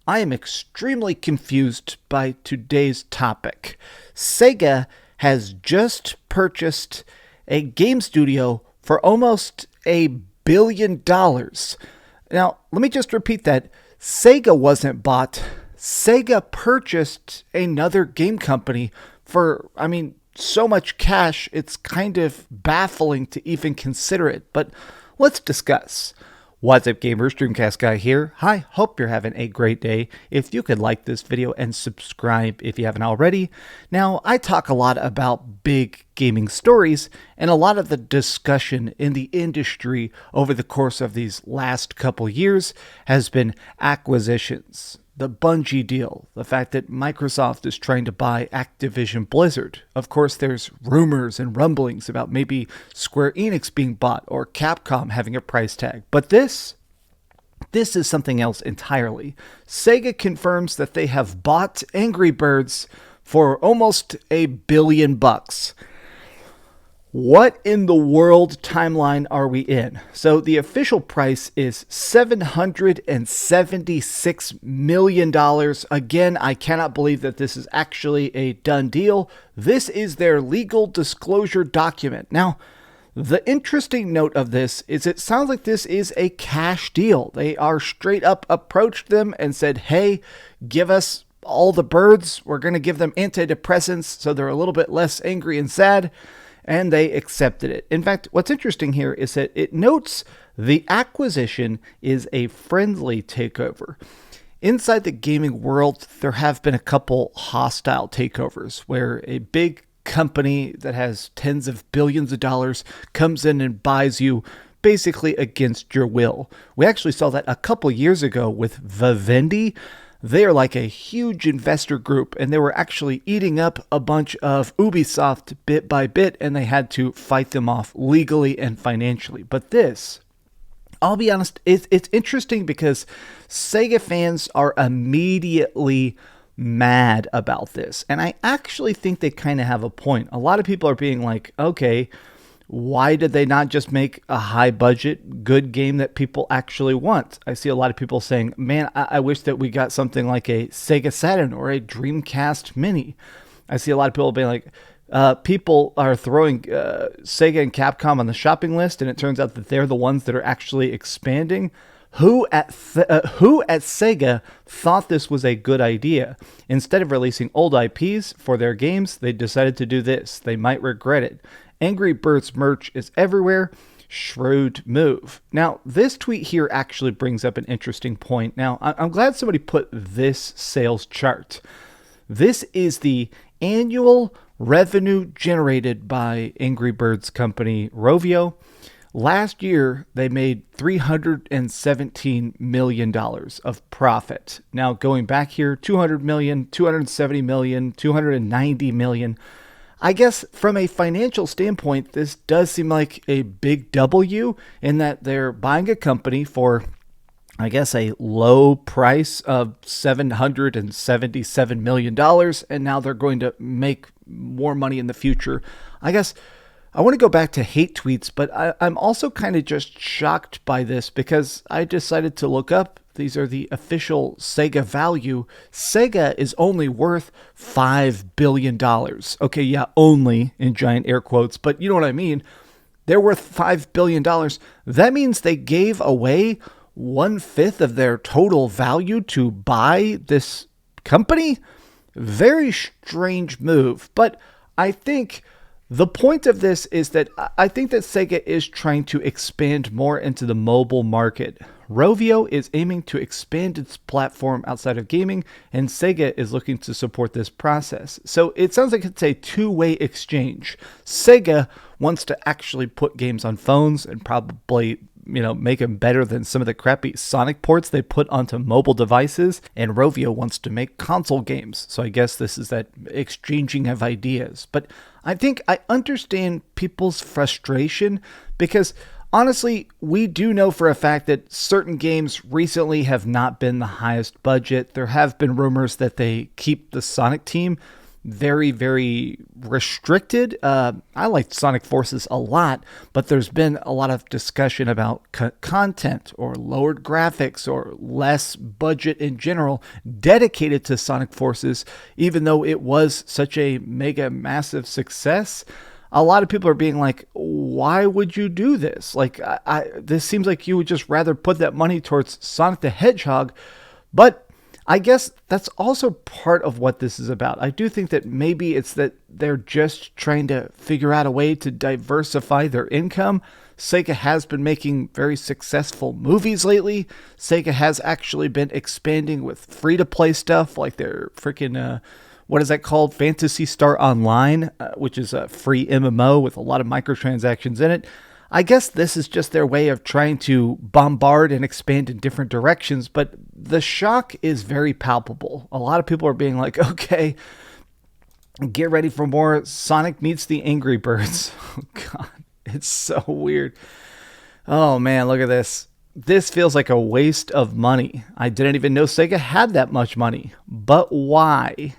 I am extremely confused by today's topic. Sega has just purchased a game studio for almost $1 billion. Now, let me just repeat that. Sega wasn't bought. Sega purchased another game company for, so much cash, it's kind of baffling to even consider it. But let's discuss. What's up, gamers? DreamcastGuy here. Hi, hope you're having a great day. If you could like this video and subscribe if you haven't already. Now, I talk a lot about big gaming stories, and a lot of the discussion in the industry over the course of these last couple years has been acquisitions. The Bungie deal, the fact that Microsoft is trying to buy Activision Blizzard. Of course, there's rumors and rumblings about maybe Square Enix being bought or Capcom having a price tag. But this is something else entirely. Sega confirms that they have bought Angry Birds for almost $1 billion. What in the world timeline are we in? So the official price is $776 million. Again, I cannot believe that this is actually a done deal. This is their legal disclosure document. Now, the interesting note of this is it sounds like this is a cash deal. They are straight up approached them and said, hey, give us all the birds. We're going to give them antidepressants so they're a little bit less angry and sad. And they accepted it. In fact, what's interesting here is that it notes the acquisition is a friendly takeover. Inside the gaming world, there have been a couple hostile takeovers where a big company that has tens of billions of dollars comes in and buys you basically against your will. We actually saw that a couple years ago with Vivendi. They are like a huge investor group, and they were actually eating up a bunch of Ubisoft bit by bit, and they had to fight them off legally and financially. But this, I'll be honest, it's interesting because Sega fans are immediately mad about this. And I actually think they kind of have a point. A lot of people are being like, okay, why did they not just make a high budget, good game that people actually want? I see a lot of people saying, man, I wish that we got something like a Sega Saturn or a Dreamcast Mini. I see a lot of people being like, people are throwing Sega and Capcom on the shopping list, and it turns out that they're the ones that are actually expanding. Who at Sega thought this was a good idea? Instead of releasing old IPs for their games, they decided to do this. They might regret it. Angry Birds merch is everywhere. Shrewd move. Now, this tweet here actually brings up an interesting point. Now, I'm glad somebody put this sales chart. This is the annual revenue generated by Angry Birds company Rovio. Last year, they made $317 million of profit. Now, going back here, $200 million, $270 million, $290 million. I guess from a financial standpoint, this does seem like a big W in that they're buying a company for, I guess, a low price of $777 million, and now they're going to make more money in the future. I guess I want to go back to hate tweets, but I'm also kind of just shocked by this because I decided to look up. These are the official Sega value. Sega is only worth $5 billion. Okay, yeah, only in giant air quotes, but you know what I mean. They're worth $5 billion. That means they gave away 1/5 of their total value to buy this company. Very strange move, but I think the point of this is that I think that Sega is trying to expand more into the mobile market. Rovio is aiming to expand its platform outside of gaming, and Sega is looking to support this process. So it sounds like it's a two-way exchange. Sega wants to actually put games on phones and probably, make them better than some of the crappy Sonic ports they put onto mobile devices, and Rovio wants to make console games. So I guess this is that exchanging of ideas. But I think I understand people's frustration because honestly, we do know for a fact that certain games recently have not been the highest budget. There have been rumors that they keep the Sonic team. very, very restricted. I like Sonic Forces a lot, but there's been a lot of discussion about content or lowered graphics or less budget in general dedicated to Sonic Forces, even though it was such a mega massive success. A lot of people are being like, why would you do this? Like, this seems like you would just rather put that money towards Sonic the Hedgehog. But I guess that's also part of what this is about. I do think that maybe it's that they're just trying to figure out a way to diversify their income. Sega has been making very successful movies lately. Sega has actually been expanding with free-to-play stuff like their freaking... what is that called? Phantasy Star Online, which is a free MMO with a lot of microtransactions in it. I guess this is just their way of trying to bombard and expand in different directions, but the shock is very palpable. A lot of people are being like, okay, get ready for more Sonic meets the Angry Birds. Oh, God, it's so weird. Oh, man, look at this. This feels like a waste of money. I didn't even know Sega had that much money, but why?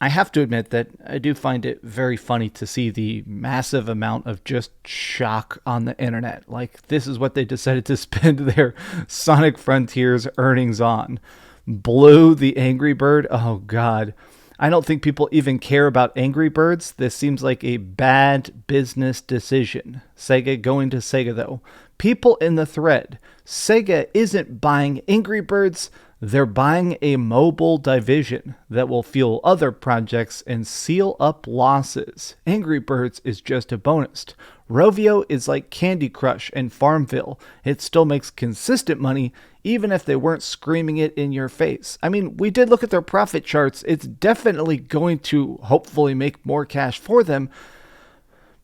I have to admit that I do find it very funny to see the massive amount of just shock on the internet. Like, this is what they decided to spend their Sonic Frontiers earnings on. Blue the Angry Bird? Oh, God. I don't think people even care about Angry Birds. This seems like a bad business decision. Sega going to Sega, though. People in the thread. Sega isn't buying Angry Birds. They're buying a mobile division that will fuel other projects and seal up losses. Angry Birds is just a bonus. Rovio is like Candy Crush and Farmville. It still makes consistent money, even if they weren't screaming it in your face. I mean, we did look at their profit charts. It's definitely going to hopefully make more cash for them.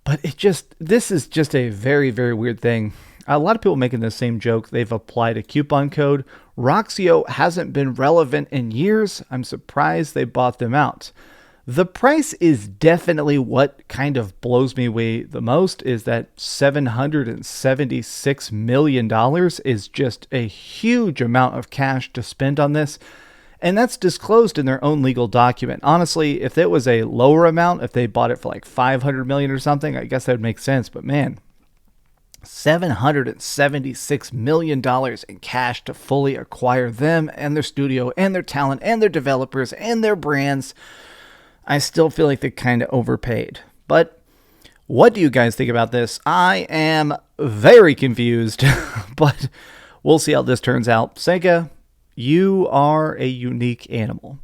But this is just a very, very weird thing. A lot of people making the same joke. They've applied a coupon code. Roxio hasn't been relevant in years. I'm surprised they bought them out. The price is definitely what kind of blows me away the most, is that $776 million is just a huge amount of cash to spend on this. And that's disclosed in their own legal document. Honestly, if it was a lower amount, if they bought it for like $500 million or something, I guess that would make sense. But man, $776 million in cash to fully acquire them and their studio and their talent and their developers and their brands. I still feel like they kind of overpaid. But what do you guys think about this? I am very confused, but we'll see how this turns out. Sega, you are a unique animal.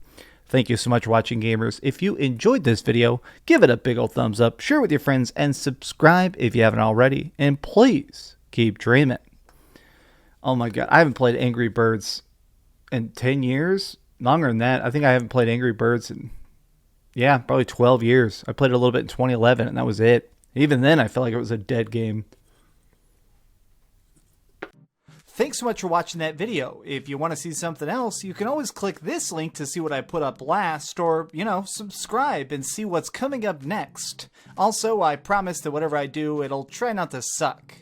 Thank you so much for watching, gamers. If you enjoyed this video, give it a big old thumbs up, share it with your friends, and subscribe if you haven't already. And please keep dreaming. Oh my God, I haven't played Angry Birds in 10 years. Longer than that. I think I haven't played Angry Birds in, probably 12 years. I played it a little bit in 2011, and that was it. Even then, I felt like it was a dead game. Thanks so much for watching that video. If you want to see something else, you can always click this link to see what I put up last, or, subscribe and see what's coming up next. Also, I promise that whatever I do, it'll try not to suck.